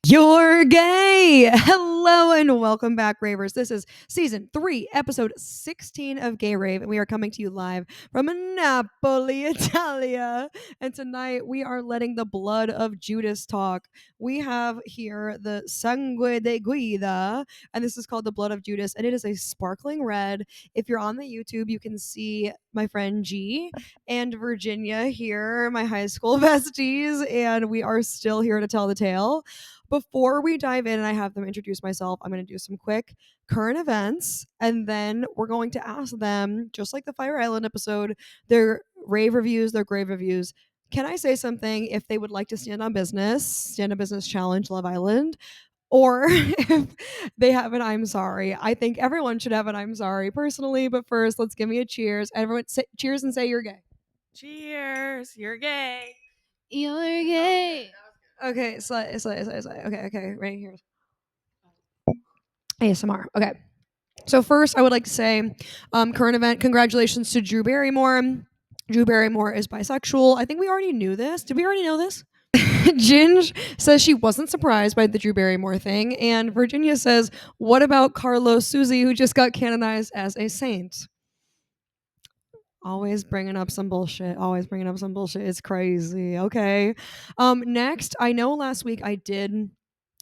You're gay! Hello and welcome back, Ravers. This is season 3, episode 16 of Gay Rave, and we are coming to you live from Napoli, Italia. And tonight we are letting the blood of Judas talk. We have here the Sangue de Guida, and this is called the blood of Judas, and it is a sparkling red. If you're on the YouTube, you can see my friend G and Virginia here, my high school besties, and we are still here to tell the tale. Before we dive in and I have them introduce myself, I'm going to do some quick current events and then we're going to ask them, just like the Fire Island episode, their rave reviews, their grave reviews. Can I say something if they would like to stand on business challenge, Love Island, or if they have an I'm sorry? I think everyone should have an I'm sorry personally, but first let's give me a cheers. Everyone say cheers and say you're gay. Cheers, you're gay. You're gay. Okay, okay, right here. ASMR. Okay. So first, I would like to say, current event. Congratulations to Drew Barrymore. Drew Barrymore is bisexual. I think we already knew this. Did we already know this? Ginge says she wasn't surprised by the Drew Barrymore thing, and Virginia says, "What about Carlos Suzy, who just got canonized as a saint?" Always bringing up some bullshit. It's crazy. Okay. Next, I know last week I did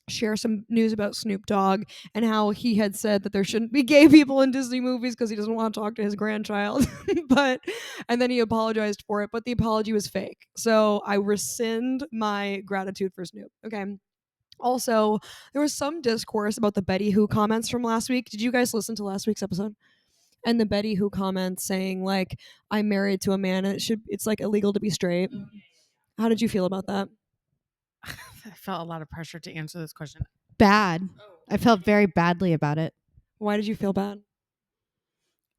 share some news about Snoop Dogg and how he had said that there shouldn't be gay people in Disney movies because he doesn't want to talk to his grandchild. And then he apologized for it, but the apology was fake. So I rescind my gratitude for Snoop. Okay. Also, there was some discourse about the Betty Who comments from last week. Did you guys listen to last week's episode? And the Betty Who comments saying like, "I'm married to a man and it's like illegal to be straight." How did you feel about that? I felt a lot of pressure to answer this question. Bad. I felt very badly about it. Why did you feel bad?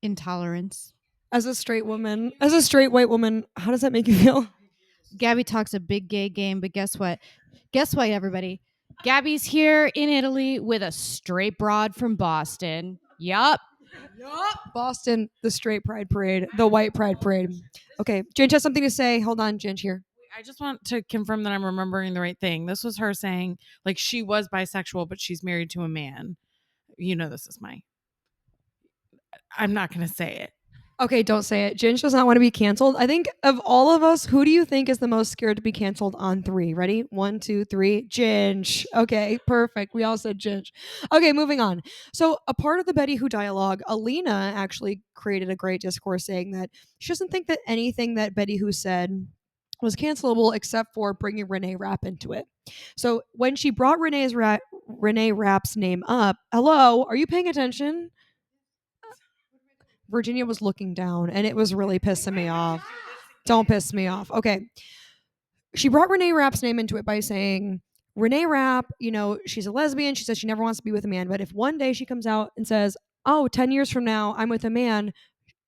Intolerance. As a straight white woman, how does that make you feel? Gabby talks a big gay game, but guess what? Guess what, everybody? Gabby's here in Italy with a straight broad from Boston. Yup. Boston, the straight pride parade, the white pride parade. Okay, Ginge has something to say. Hold on, Ginge here. I just want to confirm that I'm remembering the right thing. This was her saying, like, she was bisexual, but she's married to a man. You know, this is I'm not going to say it. Okay, don't say it. Ginge does not want to be canceled. I think of all of us, who do you think is the most scared to be canceled on 3? Ready? 1, 2, 3. Ginge. Okay, perfect. We all said Ginge. Okay, moving on. So a part of the Betty Who dialogue, Alina actually created a great discourse saying that she doesn't think that anything that Betty Who said was cancelable except for bringing Renee Rapp into it. So when she brought Renee Rapp's name up, hello, are you paying attention? Virginia was looking down and it was really pissing me off. Don't piss me off. Okay. She brought Renee Rapp's name into it by saying, Renee Rapp, she's a lesbian. She says she never wants to be with a man. But if one day she comes out and says, 10 years from now, I'm with a man,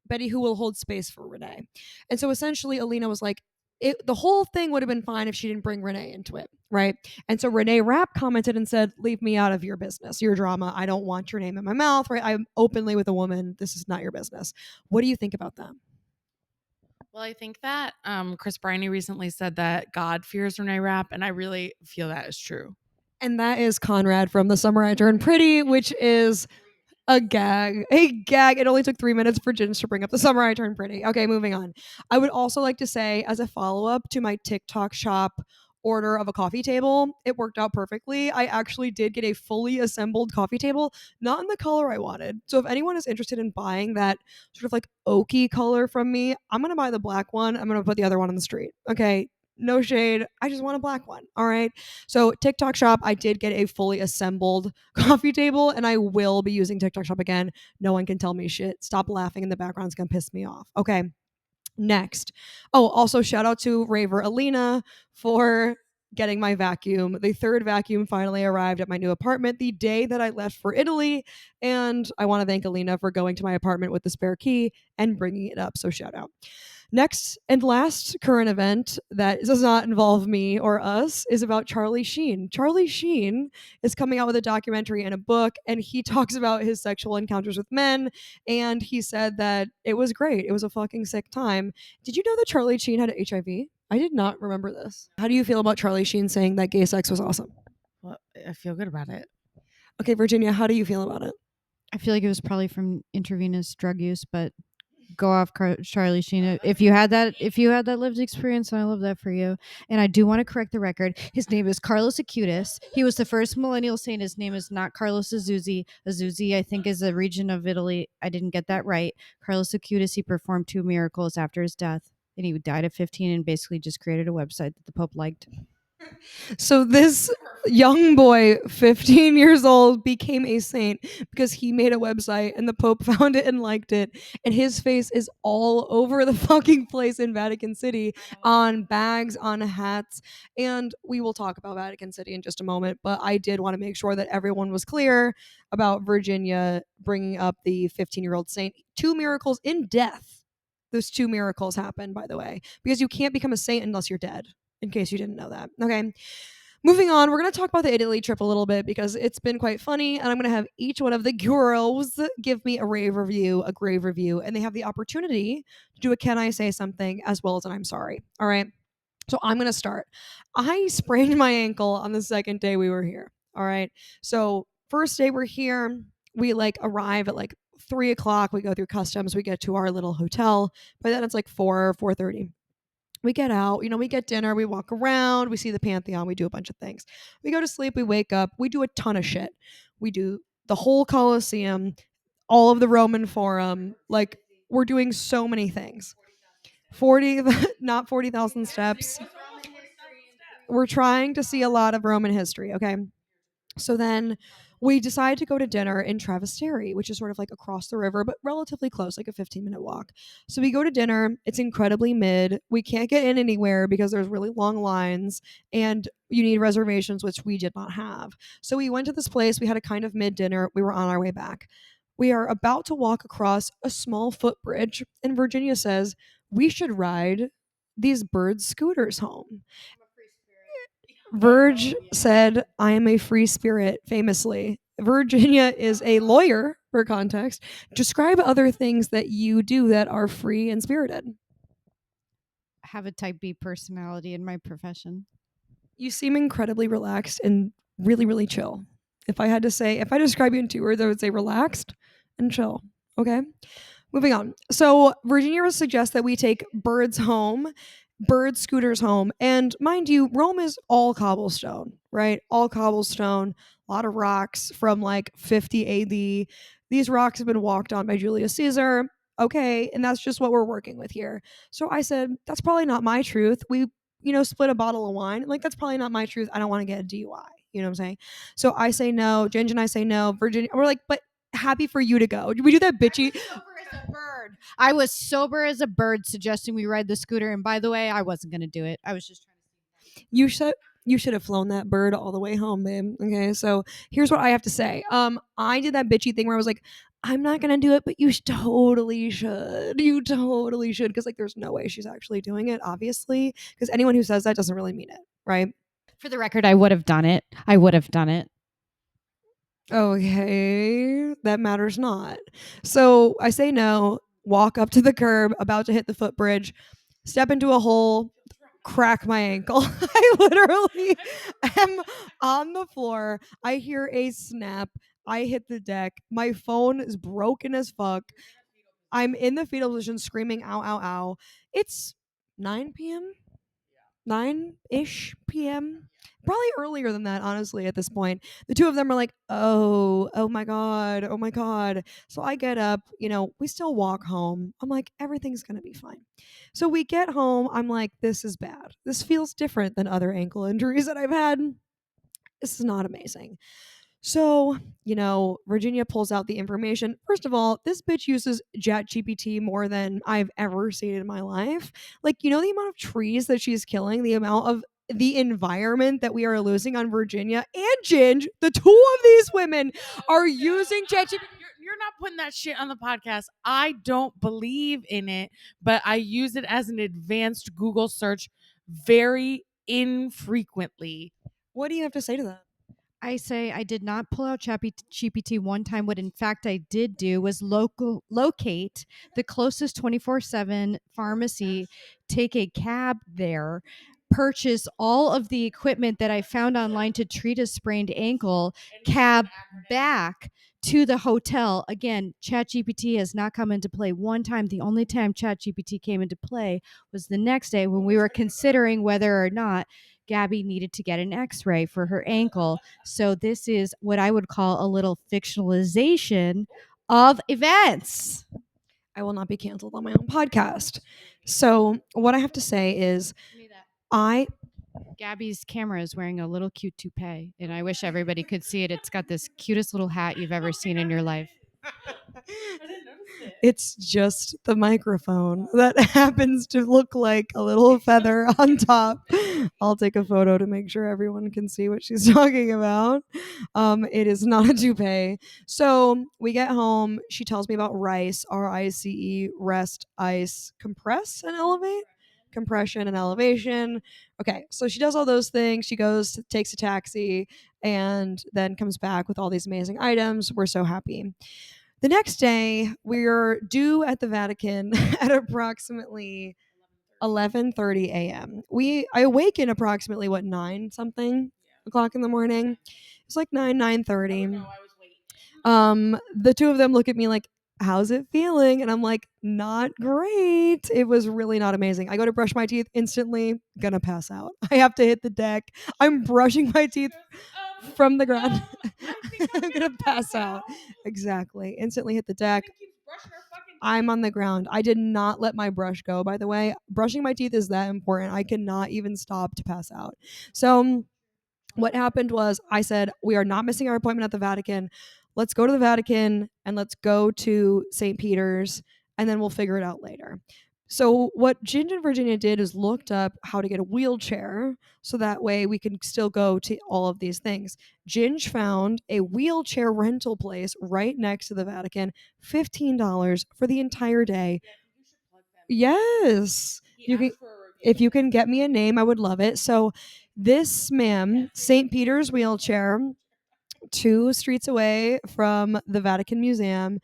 Betty Who will hold space for Renee. And so essentially, Alina was like, the whole thing would have been fine if she didn't bring Renee into it, right? And so Renee Rapp commented and said, "Leave me out of your business, your drama. I don't want your name in my mouth, right? I'm openly with a woman. This is not your business." What do you think about that? Well, I think that Chris Briney recently said that God fears Renee Rapp, and I really feel that is true. And that is Conrad from The Summer I Turned Pretty, which is a gag. It only took 3 minutes for Ginge to bring up The Summer I Turned Pretty. Okay, moving on. I would also like to say, as a follow-up to my TikTok shop order of a coffee table, it worked out perfectly. I actually did get a fully assembled coffee table, not in the color I wanted. So if anyone is interested in buying that sort of like oaky color from me, I'm going to buy the black one. I'm going to put the other one on the street. Okay, no shade. I just want a black one. All right. So TikTok shop, I did get a fully assembled coffee table and I will be using TikTok shop again. No one can tell me shit. Stop laughing in the background. It's going to piss me off. Okay. Next. Oh, also shout out to Raver Alina for getting my vacuum. The third vacuum finally arrived at my new apartment the day that I left for Italy. And I want to thank Alina for going to my apartment with the spare key and bringing it up. So shout out. Next and last current event that does not involve me or us is about Charlie Sheen. Charlie Sheen is coming out with a documentary and a book, and he talks about his sexual encounters with men. And he said that it was great. It was a fucking sick time. Did you know that Charlie Sheen had HIV? I did not remember this. How do you feel about Charlie Sheen saying that gay sex was awesome? Well, I feel good about it. Okay, Virginia, how do you feel about it? I feel like it was probably from intravenous drug use, but go off, Charlie Sheen. If you had that lived experience, I love that for you. And I do want to correct the record. His name is Carlos Acutis. He was the first millennial saint. His name is not Carlos Azuzzi. Azuzzi, I think, is a region of Italy. I didn't get that right. Carlos Acutis. He performed 2 miracles after his death, and he died at 15 and basically just created a website that the Pope liked. So this young boy, 15 years old, became a saint because he made a website and the Pope found it and liked it. And his face is all over the fucking place in Vatican City, on bags, on hats. And we will talk about Vatican City in just a moment. But I did want to make sure that everyone was clear about Virginia bringing up the 15-year-old saint. 2 miracles in death. Those 2 miracles happened, by the way, because you can't become a saint unless you're dead, in case you didn't know that. Okay. Moving on, we're going to talk about the Italy trip a little bit because it's been quite funny. And I'm going to have each one of the girls give me a rave review, a grave review, and they have the opportunity to do a Can I Say Something as well as an I'm sorry. All right. So I'm going to start. I sprained my ankle on the second day we were here. All right. So, first day we're here, we like arrive at like 3 o'clock. We go through customs. We get to our little hotel. By then it's like 4:30. We get out, we get dinner, we walk around, we see the Pantheon, we do a bunch of things. We go to sleep, we wake up, we do a ton of shit. We do the whole Colosseum, all of the Roman Forum. Like, we're doing so many things. 40, not 40,000 steps. We're trying to see a lot of Roman history, okay? So then we decide to go to dinner in Travesteri, which is sort of like across the river, but relatively close, like a 15-minute walk. So we go to dinner. It's incredibly mid. We can't get in anywhere because there's really long lines and you need reservations, which we did not have. So we went to this place. We had a kind of mid dinner. We were on our way back. We are about to walk across a small footbridge, and Virginia says, we should ride these bird scooters home. Verge said, I am a free spirit, famously. Virginia is a lawyer, for context. Describe other things that you do that are free and spirited. Have a type B personality in my profession. You seem incredibly relaxed and really, really chill. If I describe you in 2 words, I would say relaxed and chill. Okay? Moving on. So Virginia suggests that we take bird scooters home. And mind you, Rome is all cobblestone, right? All cobblestone, a lot of rocks from like 50 AD. These rocks have been walked on by Julius Caesar. Okay, and that's just what we're working with here. So I said, that's probably not my truth. We, split a bottle of wine. Like, that's probably not my truth. I don't want to get a DUI. You know what I'm saying? So I say no. Ginge and I say no. Virginia, we're like, but happy for you to go. We do that bitchy. Bird. I was sober as a bird suggesting we ride the scooter, and by the way, I wasn't going to do it. I was just trying to see. You should have flown that bird all the way home, babe. Okay, so here's what I have to say. I did that bitchy thing where I was like, I'm not gonna do it, but you totally should. You totally should, because like, there's no way she's actually doing it, obviously, because anyone who says that doesn't really mean it, right? For the record, I would have done it. I would have done it. Okay, that matters not. So I say no, walk up to the curb, about to hit the footbridge, step into a hole, crack my ankle. I literally am on the floor. I hear a snap. I hit the deck. My phone is broken as fuck. I'm in the fetal position screaming, ow, ow, ow. It's 9 p.m. 9-ish p.m. Probably earlier than that, honestly, at this point. The two of them are like, oh my God, oh my God. So I get up, we still walk home. I'm like, everything's going to be fine. So we get home. I'm like, this is bad. This feels different than other ankle injuries that I've had. This is not amazing. So, Virginia pulls out the information. First of all, this bitch uses ChatGPT more than I've ever seen in my life. Like, the amount of trees that she's killing, the amount of the environment that we are losing on Virginia and Ginge, the two of these women are using ChatGPT. You're not putting that shit on the podcast. I don't believe in it, but I use it as an advanced Google search very infrequently. What do you have to say to that? I say I did not pull out GPT one time. What in fact I did do was locate the closest 24/7 pharmacy, take a cab there, purchase all of the equipment that I found online to treat a sprained ankle, cab back to the hotel. Again, ChatGPT has not come into play one time. The only time ChatGPT came into play was the next day when we were considering whether or not Gabby needed to get an x-ray for her ankle. So this is what I would call a little fictionalization of events. I will not be canceled on my own podcast. So what I have to say is I Gabby's camera is wearing a little cute toupee, and I wish everybody could see it. It's got this cutest little hat you've ever seen in your life. It's just the microphone that happens to look like a little feather on top. I'll take a photo to make sure everyone can see what she's talking about. It is not a toupee. So we get home. She tells me about RICE, RICE, rest, ice, compress, and elevate. Compression and elevation. Okay, so she does all those things. She goes, takes a taxi, and then comes back with all these amazing items. We're so happy. The next day, we're due at the Vatican at approximately 11:30 a.m. I awaken approximately 9 something o'clock in the morning. It's like 9:30. The two of them look at me like, how's it feeling? And I'm like, not great. It was really not amazing. I go to brush my teeth, instantly gonna pass out. I have to hit the deck. I'm brushing my teeth from the ground. I'm gonna pass out. Exactly. Instantly hit the deck. I'm on the ground. I did not let my brush go, by the way. Brushing my teeth is that important. I cannot even stop to pass out. So what happened was I said, we are not missing our appointment at the Vatican. Let's go to the Vatican and let's go to St. Peter's, and then we'll figure it out later. So what Ginge and Virginia did is looked up how to get a wheelchair so that way we can still go to all of these things. Ginge found a wheelchair rental place right next to the Vatican, $15 for the entire day. Yes. You can, if you can get me a name, I would love it. So this ma'am, St. Peter's wheelchair, 2 streets away from the Vatican Museum.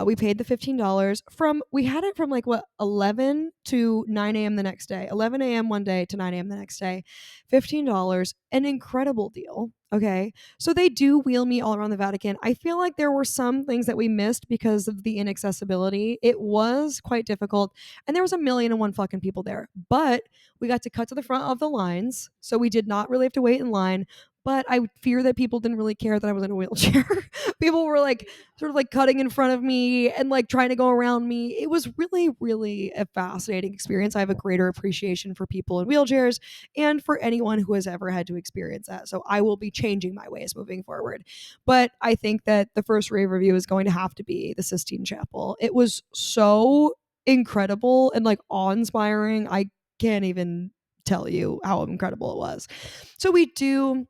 We paid the $15 we had it from like 11 to 9 a.m. the next day, 11 a.m. one day to 9 a.m. the next day, $15, an incredible deal. Okay. So they do wheel me all around the Vatican. I feel like there were some things that we missed because of the inaccessibility. It was quite difficult and there was 1,000,001 fucking people there, but we got to cut to the front of the lines. So we did not really have to wait in line. But I fear that people didn't really care that I was in a wheelchair. People were like sort of like cutting in front of me and like trying to go around me. It was really, really a fascinating experience. I have a greater appreciation for people in wheelchairs and for anyone who has ever had to experience that. So I will be changing my ways moving forward. But I think that the first rave review is going to have to be the Sistine Chapel. It was so incredible and like awe-inspiring. I can't even tell you how incredible it was. So we do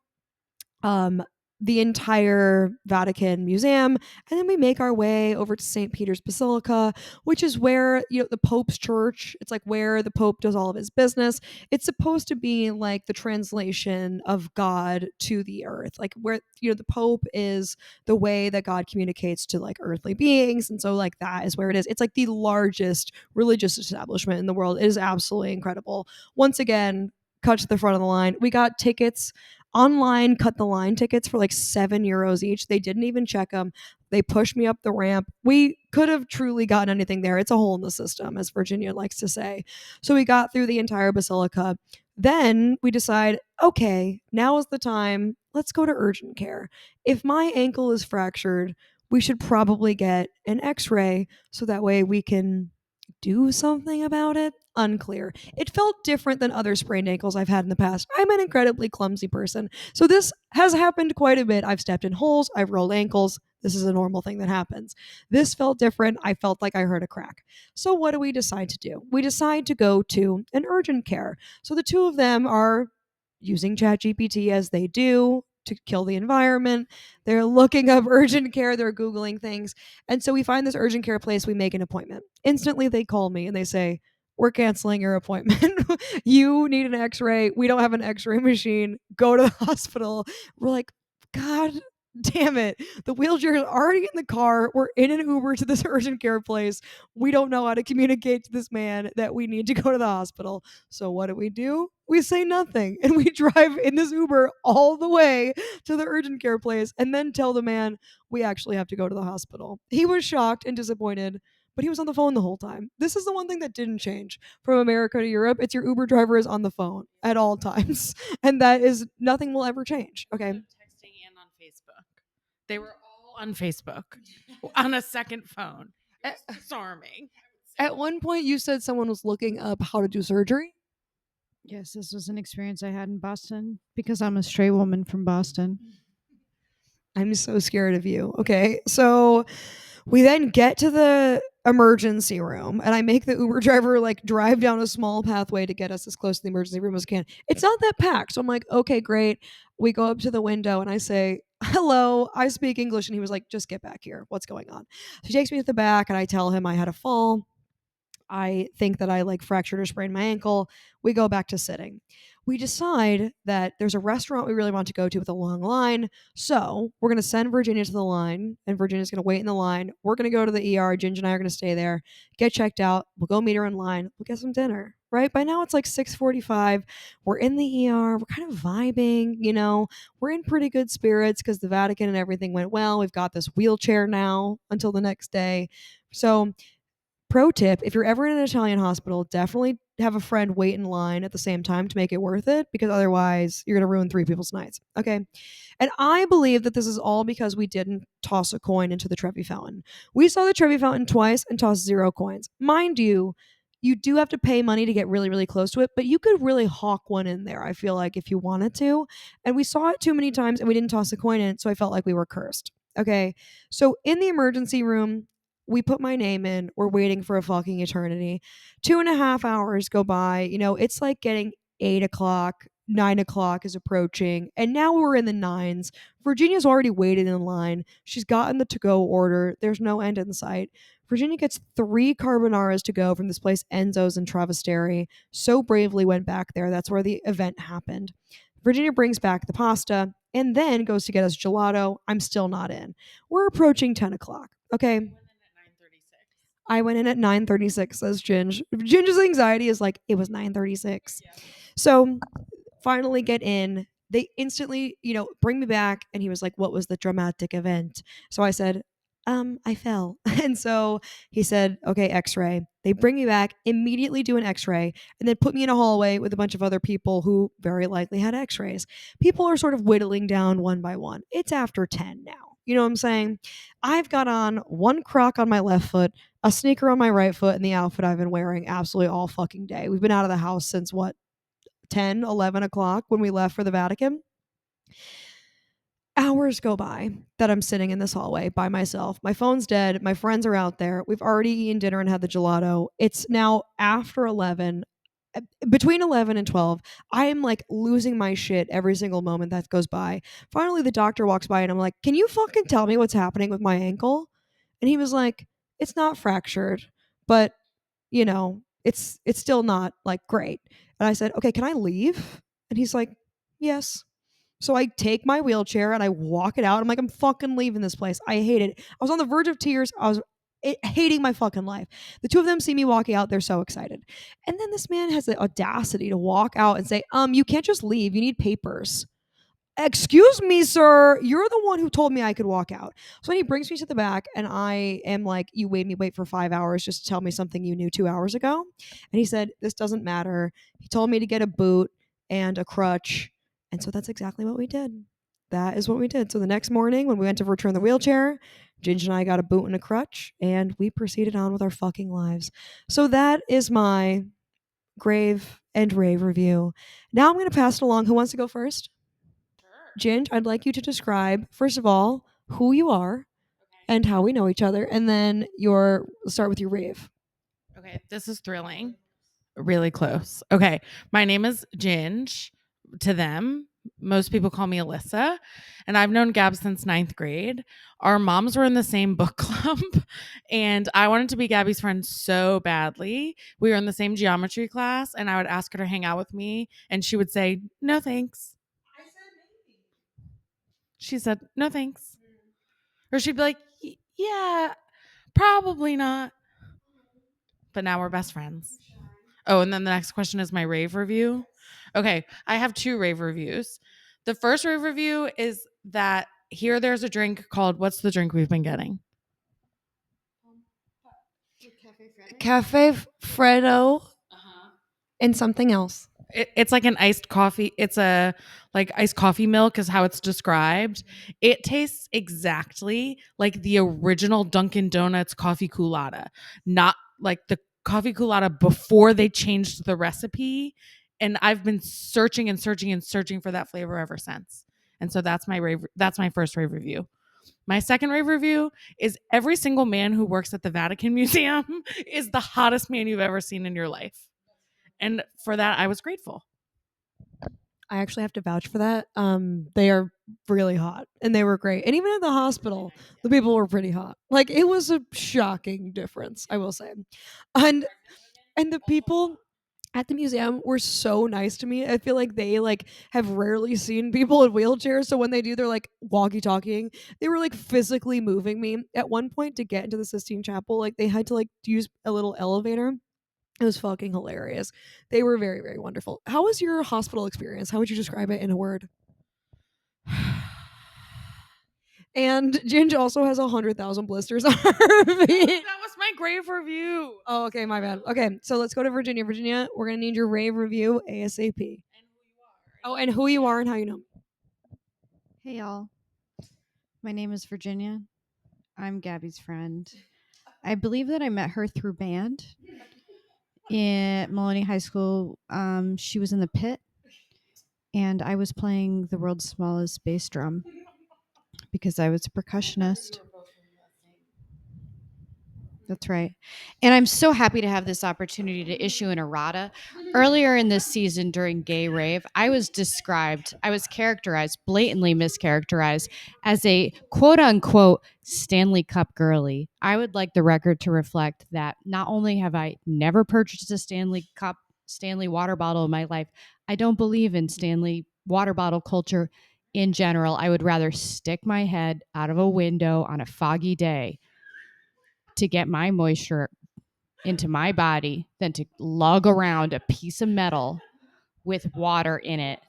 the entire Vatican Museum, and then we make our way over to St. Peter's Basilica, which is where, the Pope's church, it's like where the Pope does all of his business. It's supposed to be like the translation of God to the earth, like where, the Pope is the way that God communicates to like earthly beings. And so like that is where it is. It's like the largest religious establishment in the world. It is absolutely incredible. Once again, cut to the front of the line. We got tickets online, cut the line tickets for like €7 each. They didn't even check them. They pushed me up the ramp. We could have truly gotten anything there. It's a hole in the system, as Virginia likes to say. So we got through the entire basilica. Then we decide, okay, now is the time. Let's go to urgent care. If my ankle is fractured, we should probably get an x-ray so that way we can do something about it. Unclear. It felt different than other sprained ankles I've had in the past. I'm an incredibly clumsy person. So this has happened quite a bit. I've stepped in holes, I've rolled ankles. This is a normal thing that happens. This felt different. I felt like I heard a crack. So what do we decide to do? We decide to go to an urgent care. So the two of them are using ChatGPT as they do to kill the environment. They're looking up urgent care, they're Googling things. And so we find this urgent care place, we make an appointment. Instantly they call me and they say, we're canceling your appointment. You need an x-ray. We don't have an x-ray machine. Go to the hospital. We're like, God, damn it. The wheelchair is already in the car. We're in an Uber to this urgent care place. We don't know how to communicate to this man that we need to go to the hospital. So what do? We say nothing and we drive in this Uber all the way to the urgent care place and then tell the man we actually have to go to the hospital. He was shocked and disappointed, but he was on the phone the whole time. This is the one thing that didn't change from America to Europe. It's your Uber driver is on the phone at all times. And that is nothing will ever change. Okay. Texting and on Facebook. They were all on Facebook on a second phone. It's disarming. At one point, you said someone was looking up how to do surgery. Yes, this was an experience I had in Boston because I'm a straight woman from Boston. I'm so scared of you. Okay. So we then get to the emergency room and I make the Uber driver like drive down a small pathway to get us as close to the emergency room as can. It's not that packed. So I'm like, okay, great. We go up to the window and I say, hello, I speak English. And he was like, just get back here. What's going on? So he takes me to the back and I tell him I had a fall. I think that I like fractured or sprained my ankle. We go back to sitting. We decide that there's a restaurant we really want to go to with a long line. So we're going to send Virginia to the line, and Virginia's going to wait in the line. We're going to go to the ER. Ginger and I are going to stay there, get checked out. We'll go meet her in line. We'll get some dinner. Right by now, it's like 6:45. We're in the ER. We're kind of vibing. We're in pretty good spirits because the Vatican and everything went well. We've got this wheelchair now until the next day. So pro tip, if you're ever in an Italian hospital, definitely have a friend wait in line at the same time to make it worth it because otherwise you're going to ruin three people's nights. Okay. And I believe that this is all because we didn't toss a coin into the Trevi Fountain. We saw the Trevi Fountain twice and tossed 0 coins. Mind you, you do have to pay money to get really, really close to it, but you could really hawk one in there, I feel like, if you wanted to. And we saw it too many times and we didn't toss a coin in, so I felt like we were cursed. Okay. So in the emergency room, we put my name in. We're waiting for a fucking eternity. 2.5 hours go by. It's like getting 8 o'clock, 9 o'clock is approaching. And now we're in the nines. Virginia's already waited in line. She's gotten the to go order. There's no end in sight. Virginia gets 3 carbonaras to go from this place, Enzo's in Travesteri. So bravely went back there. That's where the event happened. Virginia brings back the pasta and then goes to get us gelato. I'm still not in. We're approaching 10 o'clock. Okay. I went in at 9:36, says Ginge. Ginge's anxiety is like, it was 9:36. Yeah. So finally get in. They instantly, bring me back. And he was like, what was the dramatic event? So I said, I fell. And so he said, okay, x-ray. They bring me back, immediately do an x-ray, and then put me in a hallway with a bunch of other people who very likely had x-rays. People are sort of whittling down one by one. It's after 10 now. You know what I'm saying? I've got on one croc on my left foot, a sneaker on my right foot, and the outfit I've been wearing absolutely all fucking day. We've been out of the house since 10, 11 o'clock when we left for the Vatican. Hours go by that I'm sitting in this hallway by myself. My phone's dead. My friends are out there. We've already eaten dinner and had the gelato. It's now after 11. Between 11 and 12, I am like losing my shit every single moment that goes by. Finally, the doctor walks by and I'm like, can you fucking tell me what's happening with my ankle? And he was like, it's not fractured, but it's still not like great. And I said, okay, can I leave? And he's like, yes. So I take my wheelchair and I walk it out. I'm like, I'm fucking leaving this place. I hate it. I was on the verge of tears. I was hating my fucking life. The two of them see me walking out. They're so excited. And then this man has the audacity to walk out and say, you can't just leave. You need papers. Excuse me, sir. You're the one who told me I could walk out. So then he brings me to the back and I am like, you made me wait for 5 hours just to tell me something you knew 2 hours ago. And he said, this doesn't matter. He told me to get a boot and a crutch. And so that's exactly what we did. That is what we did. So the next morning when we went to return the wheelchair, Ginger and I got a boot and a crutch and we proceeded on with our fucking lives. So that is my grave and rave review. Now I'm going to pass it along. Who wants to go first? Ginge, I'd like you to describe, first of all, who you are and how we know each other, and then start with your rave. Okay, this is thrilling. Really close. Okay, my name is Ginge. To them, most people call me Alyssa, and I've known Gab since 9th grade. Our moms were in the same book club, and I wanted to be Gabby's friend so badly. We were in the same geometry class, and I would ask her to hang out with me, and she would say, no thanks. She said, no thanks. Or she'd be like, yeah, probably not. But now we're best friends. Oh, and then the next question is my rave review. Okay, I have 2 rave reviews. The first rave review is that here there's a drink called, what's the drink we've been getting? Cafe Fredo and something else. It's like an iced coffee. It's a like iced coffee milk is how it's described. It tastes exactly like the original Dunkin' Donuts coffee culotta, not like the coffee culotta before they changed the recipe. And I've been searching and searching and searching for that flavor ever since. And so that's my first rave review. My second rave review is every single man who works at the Vatican Museum is the hottest man you've ever seen in your life. And for that, I was grateful. I actually have to vouch for that. They are really hot and they were great. And even at the hospital, the people were pretty hot. Like it was a shocking difference, I will say. And the people at the museum were so nice to me. I feel like they like have rarely seen people in wheelchairs, so when they do, they're like walkie-talking. They were like physically moving me. At one point to get into the Sistine Chapel, like they had to like use a little elevator. It was fucking hilarious. They were very, very wonderful. How was your hospital experience? How would you describe it in a word? And Ginge also has 100,000 blisters on her feet. That was my grave review. Oh, okay, my bad. Okay, so let's go to Virginia. Virginia, we're gonna need your rave review ASAP. Oh, and who you are and how you know. Hey, y'all. My name is Virginia. I'm Gabby's friend. I believe that I met her through band at Maloney High School. She was in the pit, and I was playing the world's smallest bass drum because I was a percussionist. That's right. And I'm so happy to have this opportunity to issue an errata. Earlier in this season during Gay Rave, I was characterized, blatantly mischaracterized, as a quote unquote Stanley Cup girly. I would like the record to reflect that not only have I never purchased a Stanley water bottle in my life, I don't believe in Stanley water bottle culture in general. I would rather stick my head out of a window on a foggy day to get my moisture into my body than to lug around a piece of metal with water in it.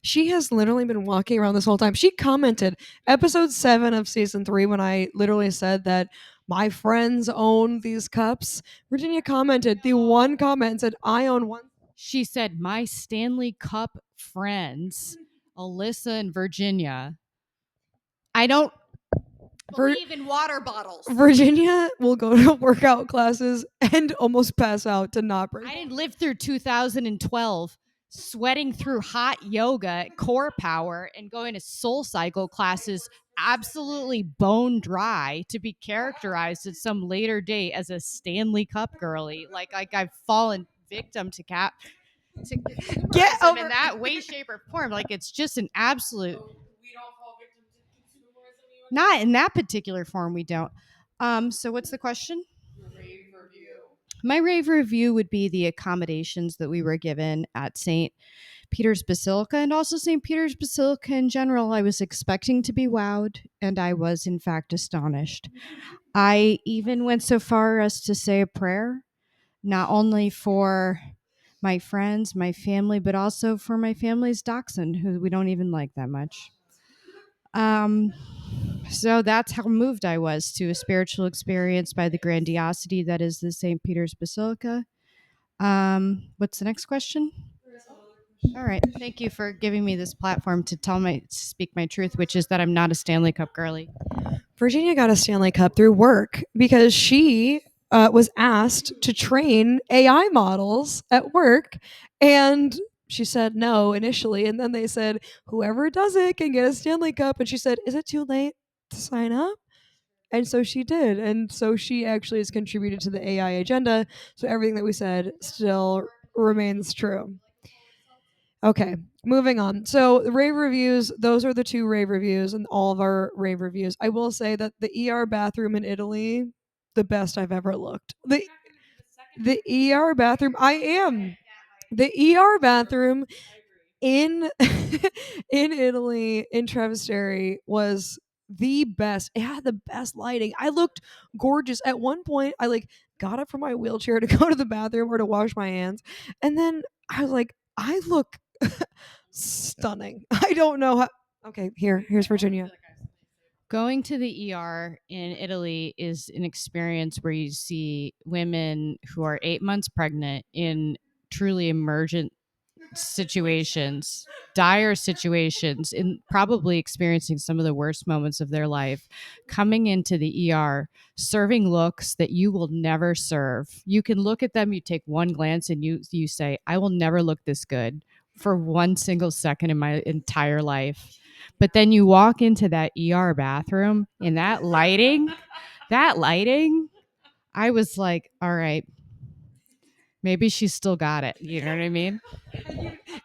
She has literally been walking around this whole time. She commented episode 7 of season 3 when I literally said that my friends own these cups. Virginia commented the one comment and said, I own one. She said, my Stanley Cup friends, Alyssa and Virginia. I don't believe in water bottles. Virginia will go to workout classes and almost pass out to not bring. I didn't live through 2012 sweating through hot yoga at Core Power and going to Soul Cycle classes absolutely bone dry to be characterized at some later date as a Stanley Cup girly. Like I've fallen victim to Get consumerism over in that way, shape, or form. Like it's just an absolute. We don't fall victim to consumerism. Not in that particular form, we don't. So what's the question? Rave review. My rave review would be the accommodations that we were given at St. Peter's Basilica and also St. Peter's Basilica in general. I was expecting to be wowed, and I was in fact astonished. I even went so far as to say a prayer, not only for my friends, my family, but also for my family's dachshund, who we don't even like that much. So that's how moved I was to a spiritual experience by the grandiosity that is the St. Peter's Basilica. What's the next question? All right. Thank you for giving me this platform to speak my truth, which is that I'm not a Stanley Cup girly. Virginia got a Stanley Cup through work because she was asked to train AI models at work, and she said no initially, and then they said whoever does it can get a Stanley Cup, and she said, "Is it too late to sign up?" And so she did, and so she actually has contributed to the AI agenda. So everything that we said still remains true. Okay, moving on. So the rave reviews, those are the 2 rave reviews and all of our rave reviews. I will say that the ER bathroom in Italy, the best I've ever looked. The ER bathroom, I am. The ER bathroom in in Italy, in Trevesteri was the best. It had the best lighting. I looked gorgeous. At one point, I like got up from my wheelchair to go to the bathroom or to wash my hands, and then I was like, I look stunning. I don't know how. Okay, here's Virginia. Going to the ER in Italy is an experience where you see women who are 8 months pregnant in truly emergent situations, dire situations, and probably experiencing some of the worst moments of their life, coming into the ER, serving looks that you will never serve. You can look at them, you take one glance, and you say, I will never look this good for one single second in my entire life. But then you walk into that ER bathroom and that lighting, I was like, all right, maybe she's still got it. You know what I mean?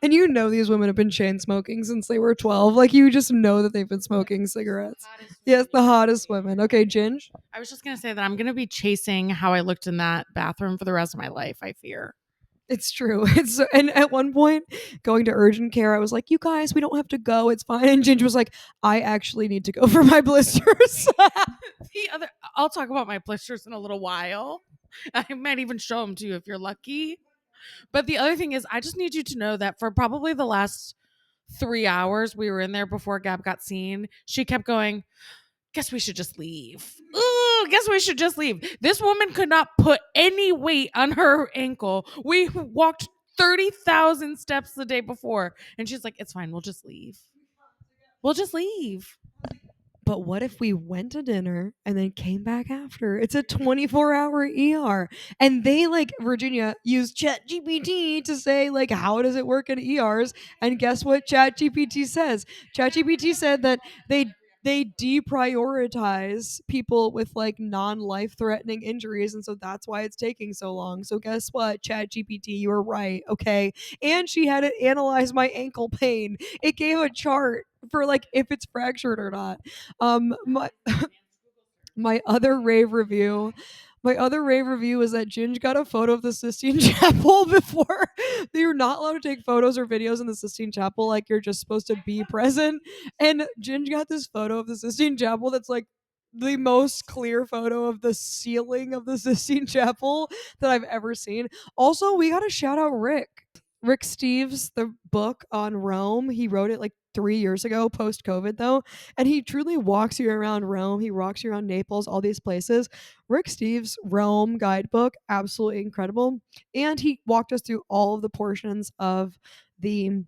And you know these women have been chain smoking since they were 12. Like you just know that they've been smoking cigarettes. Yes, the hottest women. Okay, Ginge. I was just gonna say that I'm gonna be chasing how I looked in that bathroom for the rest of my life, I fear. It's true. And at one point, going to urgent care, I was like, "You guys, we don't have to go. It's fine." And Ginger was like, "I actually need to go for my blisters." I'll talk about my blisters in a little while. I might even show them to you if you're lucky. But the other thing is, I just need you to know that for probably the last 3 hours we were in there before Gab got seen, she kept going, guess we should just leave. Ooh, guess we should just leave. This woman could not put any weight on her ankle. We walked 30,000 steps the day before. And she's like, it's fine. We'll just leave. We'll just leave. But what if we went to dinner and then came back after? It's a 24-hour ER. And they like Virginia used ChatGPT to say like how does it work in ERs? And guess what ChatGPT says? ChatGPT said that they deprioritize people with like non-life threatening injuries, and so that's why it's taking so long. So guess what, ChatGPT, you were right, okay? And she had it analyze my ankle pain. It gave a chart for like if it's fractured or not. My my other rave review. My other rave review is that Ginge got a photo of the Sistine Chapel before. You're not allowed to take photos or videos in the Sistine Chapel. Like you're just supposed to be present. And Ginge got this photo of the Sistine Chapel that's like the most clear photo of the ceiling of the Sistine Chapel that I've ever seen. Also, we got to shout out Rick. Rick Steves, the book on Rome. He wrote it like 3 years ago, post COVID though. And he truly walks you around Rome. He walks you around Naples, all these places. Rick Steves' Rome guidebook, absolutely incredible. And he walked us through all of the portions of the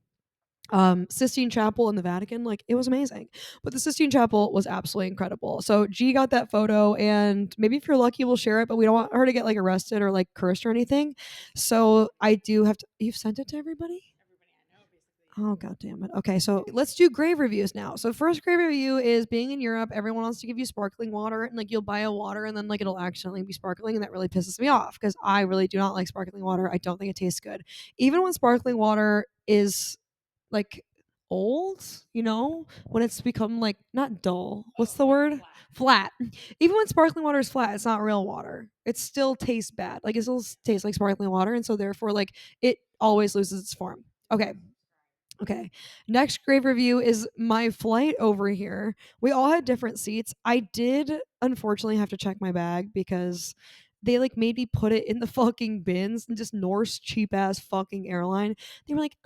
Sistine Chapel in the Vatican. Like it was amazing. But the Sistine Chapel was absolutely incredible. So G got that photo, and maybe if you're lucky we'll share it, but we don't want her to get like arrested or like cursed or anything. So I do have to. You've sent it to everybody? Oh god damn it. Okay, so let's do grave reviews now. So first grave review is being in Europe, everyone wants to give you sparkling water, and like you'll buy a water and then like it'll accidentally be sparkling, and that really pisses me off because I really do not like sparkling water. I don't think it tastes good. Even when sparkling water is like old, you know, when it's become like not dull. What's the word? Flat. Even when sparkling water is flat, it's not real water. It still tastes bad. Like it still tastes like sparkling water, and so therefore like it always loses its form. Okay. Okay. Next grave review is my flight over here. We all had different seats. I did unfortunately have to check my bag because they like made me put it in the fucking bins, and just Norse cheap ass fucking airline. They were like,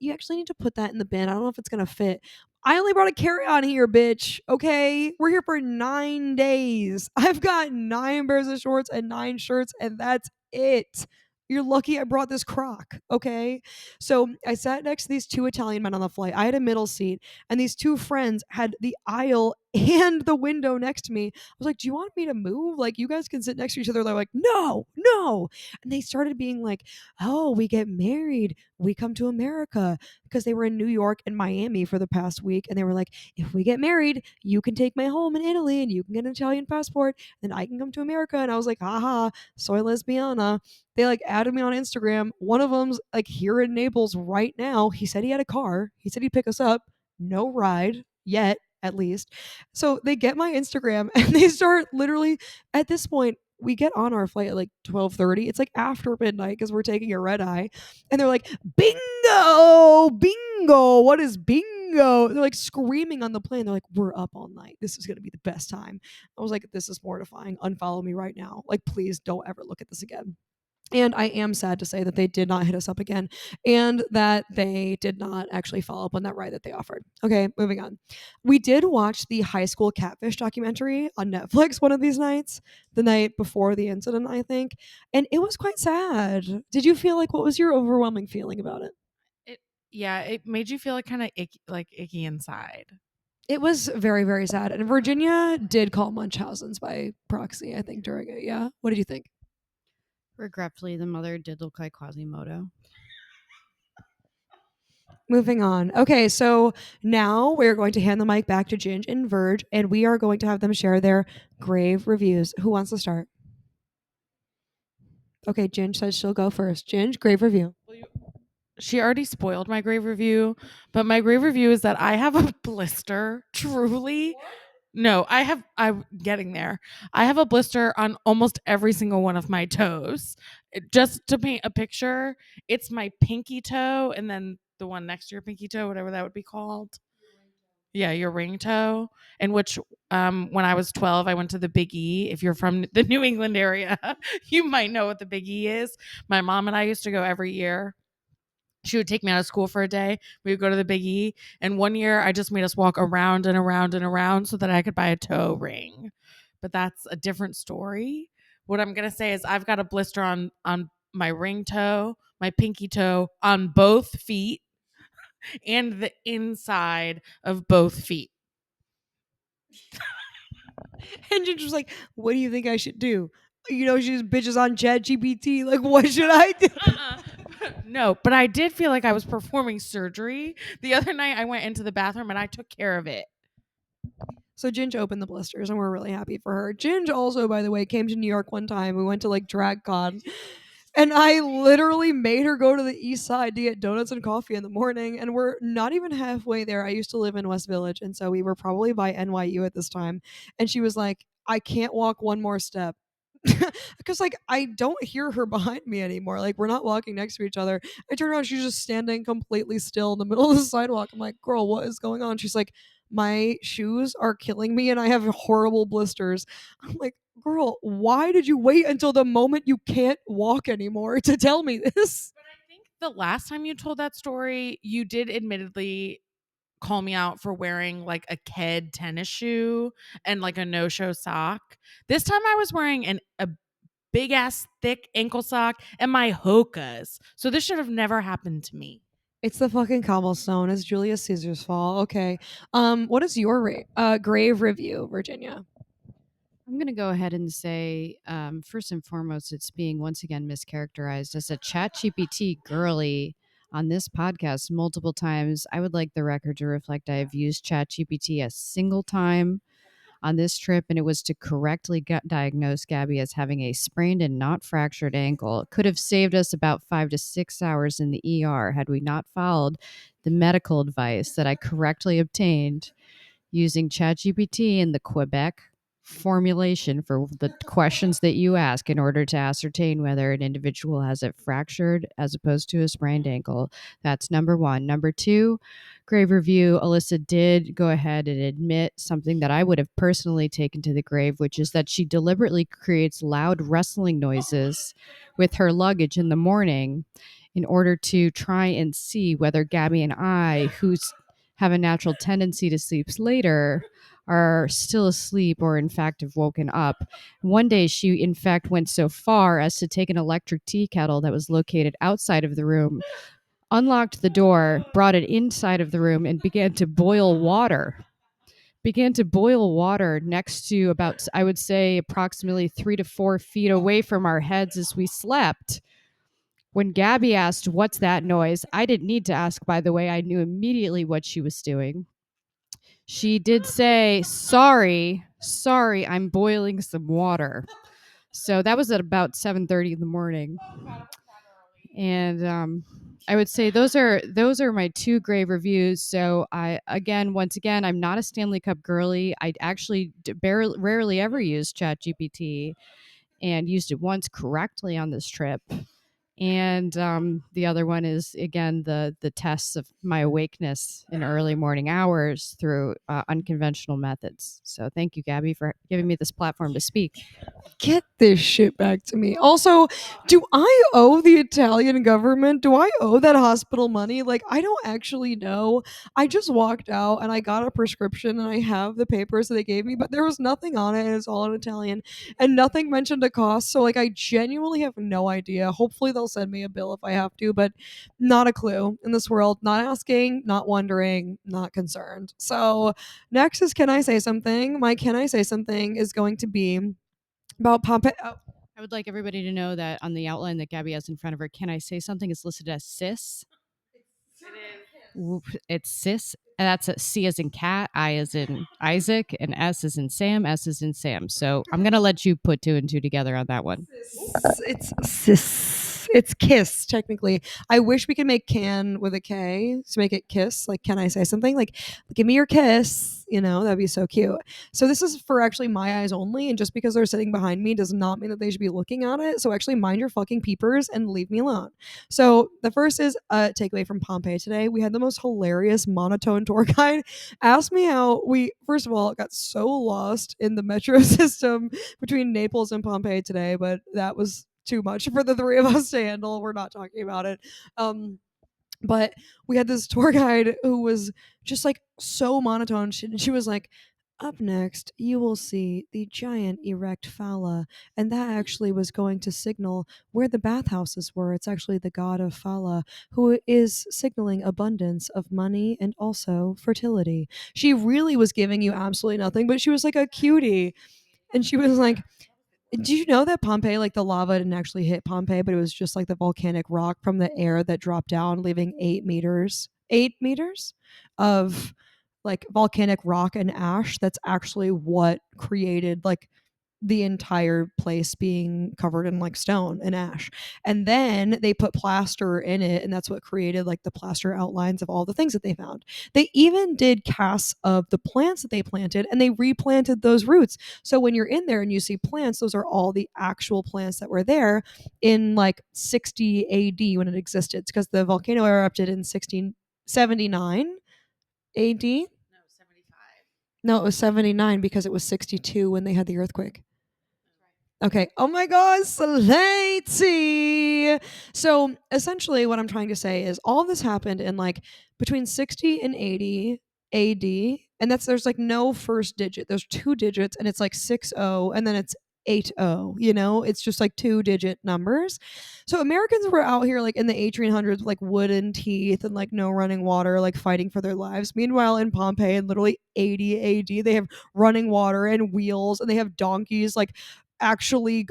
you actually need to put that in the bin. I don't know if it's gonna fit. I only brought a carry-on here, bitch. Okay. We're here for 9 days. I've got 9 pairs of shorts and 9 shirts, and that's it. You're lucky I brought this crock, okay? So I sat next to these two Italian men on the flight. I had a middle seat, and these two friends had the aisle and the window next to me. I was like, do you want me to move? Like, you guys can sit next to each other. They're like, no, no. And they started being like, oh, we get married. We come to America, because they were in New York and Miami for the past week. And they were like, if we get married, you can take my home in Italy and you can get an Italian passport. Then I can come to America. And I was like, haha, soy lesbiana. They like added me on Instagram. One of them's like here in Naples right now. He said he had a car. He said he'd pick us up. No ride yet, at least. So they get my Instagram and they start literally, at this point, we get on our flight at like 12:30. It's like after midnight because we're taking a red eye. And they're like, bingo, bingo. What is bingo? They're like screaming on the plane. They're like, we're up all night. This is going to be the best time. I was like, this is mortifying. Unfollow me right now. Like, please don't ever look at this again. And I am sad to say that they did not hit us up again and that they did not actually follow up on that ride that they offered. Okay, moving on. We did watch the high school catfish documentary on Netflix one of these nights, the night before the incident, I think. And it was quite sad. Did you feel like, what was your overwhelming feeling about it? It made you feel like kind of icky inside. It was very, very sad. And Virginia did call Munchausen's by proxy, I think, during it. Yeah. What did you think? Regretfully, the mother did look like Quasimodo. Moving on. Okay, so now we're going to hand the mic back to Ginge and Verge, and we are going to have them share their grave reviews. Who wants to start? Okay, Ginge says she'll go first. Ginge, grave review. She already spoiled my grave review, but my grave review is that I have a blister. Truly. What? No, I'm getting there. I have a blister on almost every single one of my toes. Just to paint a picture, it's my pinky toe and then the one next to your pinky toe, whatever that would be called. Yeah, your ring toe. In which, when I was 12, I went to the Big E. If you're from the New England area, you might know what the Big E is. My mom and I used to go every year. She would take me out of school for a day. We would go to the Big E. And one year I just made us walk around and around and around so that I could buy a toe ring. But that's a different story. What I'm going to say is I've got a blister on my ring toe, my pinky toe, on both feet, and the inside of both feet. And Ginge was like, what do you think I should do? You know, she's bitches on ChatGPT. Like, what should I do? No, but I did feel like I was performing surgery. The other night I went into the bathroom and I took care of it. So Ginge opened the blisters and we're really happy for her. Ginge also, by the way, came to New York one time. We went to like DragCon. And I literally made her go to the east side to get donuts and coffee in the morning. And we're not even halfway there. I used to live in West Village. And so we were probably by NYU at this time. And she was like, I can't walk one more step. Because like I don't hear her behind me anymore. Like we're not walking next to each other. I turn around, she's just standing completely still in the middle of the sidewalk. I'm like, girl, what is going on? She's like, my shoes are killing me and I have horrible blisters. I'm like, girl, why did you wait until the moment you can't walk anymore to tell me this? But I think the last time you told that story, you did admittedly call me out for wearing like a Ked tennis shoe and like a no-show sock. This time I was wearing a big ass thick ankle sock and my Hokas. So this should have never happened to me. It's the fucking cobblestone. It's Julius Caesar's fall. Okay. What is your grave review, Virginia? I'm going to go ahead and say, first and foremost, it's being once again mischaracterized as a ChatGPT girly on this podcast multiple times. I would like the record to reflect I have used ChatGPT a single time on this trip, and it was to correctly diagnose Gabby as having a sprained and not fractured ankle. It could have saved us about 5 to 6 hours in the ER had we not followed the medical advice that I correctly obtained using ChatGPT and the Quebec formulation for the questions that you ask in order to ascertain whether an individual has it fractured as opposed to a sprained ankle. That's number one. Number two, grave review. Alyssa did go ahead and admit something that I would have personally taken to the grave, which is that she deliberately creates loud rustling noises with her luggage in the morning in order to try and see whether Gabby and I, who's have a natural tendency to sleep later, are still asleep or in fact have woken up. One day she in fact went so far as to take an electric tea kettle that was located outside of the room, unlocked the door, brought it inside of the room, and began to boil water. Next to about, I would say, approximately 3 to 4 feet away from our heads as we slept. When Gabby asked, "What's that noise?" I didn't need to ask, by the way. I knew immediately what she was doing. She did say, sorry, I'm boiling some water. So that was at about 7:30 in the morning. And I would say those are my two grave reviews. So once again, I'm not a Stanley Cup girly. I actually rarely ever use ChatGPT. and used it once correctly on this trip. And the other one is again the tests of my awakeness in early morning hours through unconventional methods. So thank you, Gabby, for giving me this platform to speak. Get this shit back to me. Also, do I owe the Italian government? Do I owe that hospital money? Like, I don't actually know. I just walked out and I got a prescription and I have the papers that they gave me, but there was nothing on it and it's all in Italian and nothing mentioned a cost. So, like, I genuinely have no idea. Hopefully, they'll send me a bill if I have to, but not a clue in this world. Not asking, not wondering, not concerned. So, next is Can I Say Something? My Can I Say Something is going to be about Pompeii. Oh, I would like everybody to know that on the outline that Gabby has in front of her, can I say something is listed as cis. It's cis. And that's a C as in cat, I as in Isaac, and S as in Sam, S as in Sam. So I'm gonna let you put 2 and 2 together on that one. it's cis. It's kiss, technically. I wish we could make can with a K to make it kiss. Like, can I say something? Like, give me your kiss. You know, that'd be so cute. So this is for actually my eyes only, and just because they're sitting behind me does not mean that they should be looking at it. So actually mind your fucking peepers and leave me alone. So the first is a takeaway from Pompeii today. We had the most hilarious monotone tour guide ask me how we, first of all, got so lost in the metro system between Naples and Pompeii today, but that was too much for the three of us to handle. We're not talking about it. But we had this tour guide who was just like so monotone. She was like, up next, you will see the giant erect phala, and that actually was going to signal where the bathhouses were. It's actually the god of phala who is signaling abundance of money and also fertility. She really was giving you absolutely nothing, but she was like a cutie. And she was like, did you know that Pompeii, like the lava didn't actually hit Pompeii, but it was just like the volcanic rock from the air that dropped down, leaving 8 meters of like volcanic rock and ash? That's actually what created like the entire place being covered in like stone and ash. And then they put plaster in it, and that's what created like the plaster outlines of all the things that they found. They even did casts of the plants that they planted, and they replanted those roots. So when you're in there and you see plants, those are all the actual plants that were there in like 60 AD when it existed. It's because the volcano erupted in 1679 AD. No, 75. No, it was 79 because it was 62 when they had the earthquake. Okay. Oh my God, Slaty. So essentially, what I'm trying to say is all of this happened in like between 60 and 80 AD. And there's like no first digit. There's 2 digits, and it's like 60, and then it's 80. You know, it's just like 2-digit numbers. So Americans were out here like in the 1800s with like wooden teeth and like no running water, like fighting for their lives. Meanwhile, in Pompeii, in literally 80 AD, they have running water and wheels, and they have donkeys like actually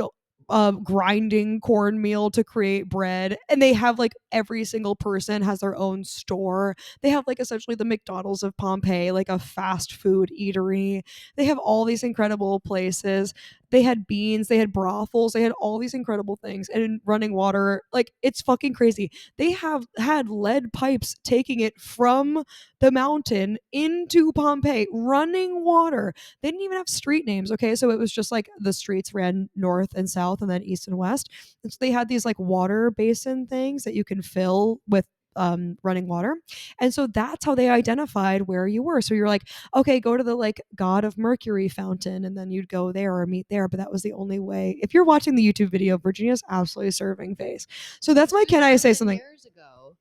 grinding cornmeal to create bread, and they have like every single person has their own store. They have like essentially the McDonald's of Pompeii, like a fast food eatery. They have all these incredible places. They had beans, they had brothels, they had all these incredible things, and running water. Like, it's fucking crazy. They have had lead pipes taking it from the mountain into Pompeii, running water. They didn't even have street names, okay? So it was just like the streets ran north and south and then east and west. And so they had these like water basin things that you can fill with running water. And so that's how they identified where you were. So you're like, okay, go to the like God of Mercury fountain, and then you'd go there or meet there. But that was the only way. If you're watching the YouTube video, Virginia's absolutely serving face. So that's my Can I Say Something? Years ago,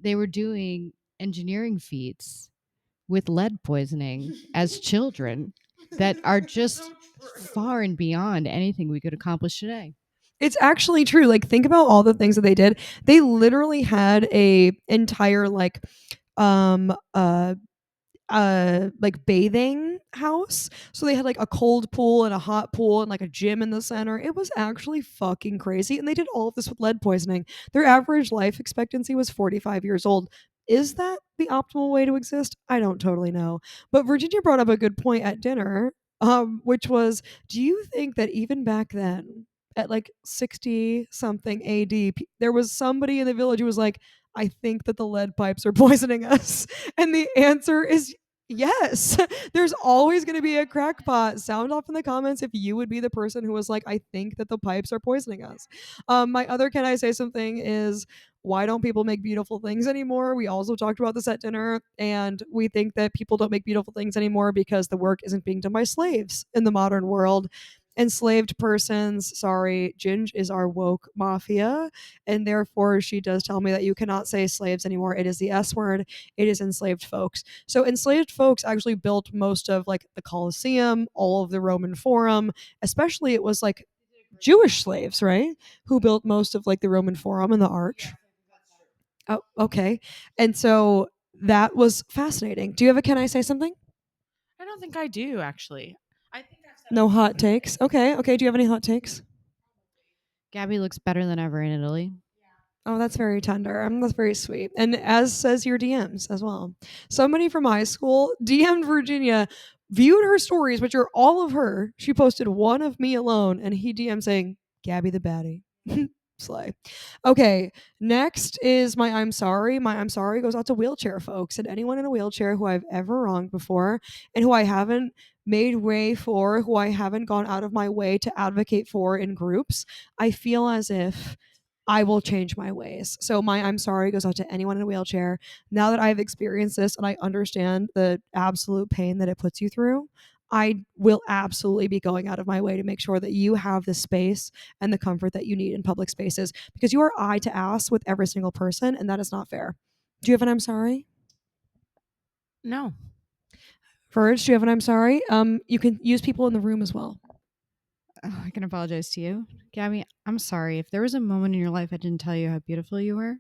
they were doing engineering feats with lead poisoning as children that are just far and beyond anything we could accomplish today. It's actually true. Like, think about all the things that they did. They literally had a entire um uh like bathing house. So they had like a cold pool and a hot pool and like a gym in the center. It was actually fucking crazy. And they did all of this with lead poisoning. Their average life expectancy was 45 years old. Is that the optimal way to exist? I don't totally know. But Virginia brought up a good point at dinner, which was, do you think that even back then, at like 60 something AD, there was somebody in the village who was like, I think that the lead pipes are poisoning us? And the answer is Yes, there's always going to be a crackpot. Sound off in the comments if you would be the person who was like, I think that the pipes are poisoning us. My other can I say something is, why don't people make beautiful things anymore? We also talked about this at dinner, and we think that people don't make beautiful things anymore because the work isn't being done by slaves in the modern world. Enslaved persons, sorry, Ginge is our woke mafia, and therefore she does tell me that you cannot say slaves anymore. It is the S word. It is enslaved folks. So enslaved folks actually built most of like the Colosseum, all of the Roman Forum, especially it was like Jewish slaves, right? Who built most of like the Roman Forum and the Arch. Oh, okay. And so that was fascinating. Do you have a can I say something? I don't think I do actually. I think I've said No hot takes. Okay. Okay. Do you have any hot takes? Gabby looks better than ever in Italy. Oh, that's very tender. That's very sweet. And as says your DMs as well. Somebody from high school DM'd Virginia, viewed her stories, which are all of her. She posted one of me alone, and he DM'd saying, Gabby the baddie. Slay. Okay, next is my I'm sorry. My I'm sorry goes out to wheelchair folks and anyone in a wheelchair who I've ever wronged before and who I haven't made way for, who I haven't gone out of my way to advocate for in groups. I feel as if I will change my ways. So my I'm sorry goes out to anyone in a wheelchair. Now that I've experienced this and I understand the absolute pain that it puts you through, I will absolutely be going out of my way to make sure that you have the space and the comfort that you need in public spaces because you are eye to ass with every single person and that is not fair. Do you have an I'm sorry? no. Verge, do you have an I'm sorry? You can use people in the room as well. Oh, I can apologize to you. Gabby, I'm sorry. If there was a moment in your life I didn't tell you how beautiful you were.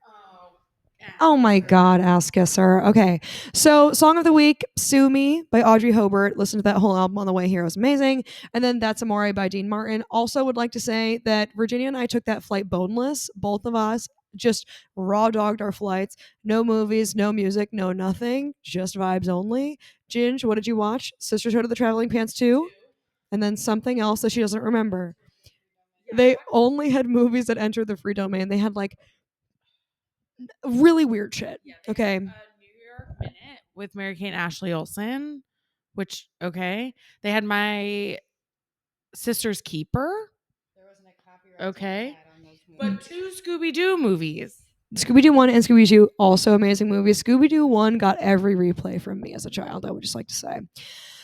Oh my God, ask us, sir. Okay. So, Song of the Week, Sue Me by Audrey Hobart. Listen to that whole album on the way here. It was amazing. And then That's Amore by Dean Martin. Also, would like to say that Virginia and I took that flight boneless. Both of us just raw dogged our flights. No movies, no music, no nothing. Just vibes only. Ginge, what did you watch? Sister's Hood of the Traveling Pants 2? And then something else that she doesn't remember. They only had movies that entered the free domain. They had like really weird shit. Okay. New York Minute with Mary Kate and Ashley Olsen, which okay. They had My Sister's Keeper. There wasn't a copyright. Okay. But two Scooby Doo movies. Scooby Doo 1 and Scooby Doo, also amazing movies. Scooby Doo 1 got every replay from me as a child, I would just like to say.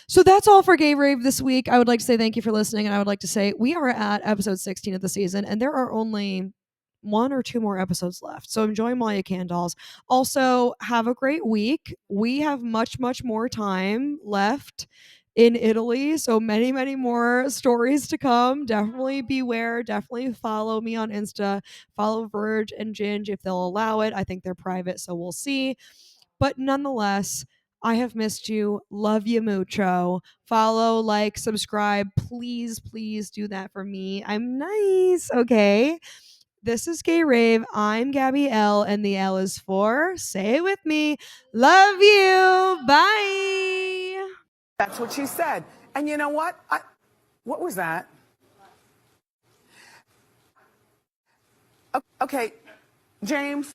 So that's all for Gay Rave this week. I would like to say thank you for listening, and I would like to say we are at episode 16 of the season, and there are only one or two more episodes left. So enjoy them while you can, dolls. Also, have a great week. We have much, much more time left in Italy. So many, many more stories to come. Definitely beware. Definitely follow me on Insta. Follow Verge and Ginge if they'll allow it. I think they're private, so we'll see. But nonetheless, I have missed you. Love you mucho. Follow, like, subscribe. Please, please do that for me. I'm nice. Okay. This is Gay Rave. I'm Gabby L, and the L is for, say it with me, love you. Bye. That's what she said. And you know what? What was that? Okay, James.